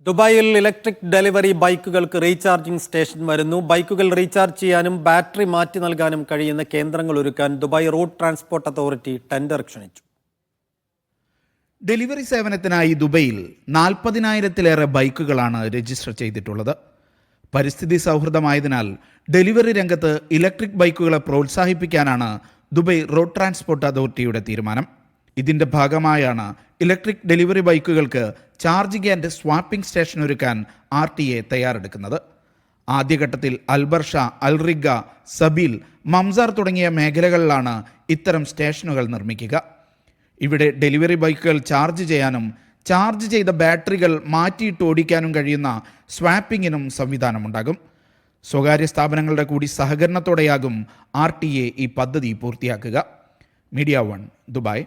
ദുബായിൽ electric delivery ബൈക്കുകൾക്ക് recharging station വരുന്നു. ബൈക്കുകൾ റീചാർജ് ചെയ്യാനും ബാറ്ററി മാറ്റി നൽകാനും കഴിയുന്ന കേന്ദ്രങ്ങൾ ഒരുക്കാൻ Dubai road transport authority tender ക്ഷണിച്ചു. ഡെലിവറി സേവനത്തിനായി ദുബൈയിൽ 40,000-ലേറെ ബൈക്കുകളാണ് രജിസ്റ്റർ ചെയ്തിട്ടുള്ളത്. പരിസ്ഥിതി സൗഹൃദമായതിനാൽ ഡെലിവറി രംഗത്ത് ഇലക്ട്രിക് ബൈക്കുകളെ പ്രോത്സാഹിപ്പിക്കാനാണ് ദുബായ് റോഡ് ട്രാൻസ്പോർട്ട് അതോറിറ്റിയുടെ തീരുമാനം. ഇതിന്റെ ഭാഗമായാണ് ഇലക്ട്രിക് ഡെലിവറി ബൈക്കുകൾക്ക് ചാർജിംഗ് ആൻഡ് സ്വാപ്പിംഗ് സ്റ്റേഷൻ ഒരുക്കാൻ RTA തയ്യാറെടുക്കുന്നത്. ആദ്യഘട്ടത്തിൽ അൽബർഷ, അൽറിഗ, സബീൽ, മംസാർ തുടങ്ങിയ മേഖലകളിലാണ് ഇത്തരം സ്റ്റേഷനുകൾ നിർമ്മിക്കുക. ഇവിടെ ഡെലിവറി ബൈക്കുകൾ ചാർജ് ചെയ്യാനും ചാർജ് ചെയ്ത ബാറ്ററികൾ മാറ്റിയിട്ട് ഓടിക്കാനും കഴിയുന്ന സ്വാപ്പിങ്ങിനും സംവിധാനമുണ്ടാകും. സ്വകാര്യ സ്ഥാപനങ്ങളുടെ കൂടി സഹകരണത്തോടെയാകും RTA ഈ പദ്ധതി പൂർത്തിയാക്കുക. Media 1 Dubai.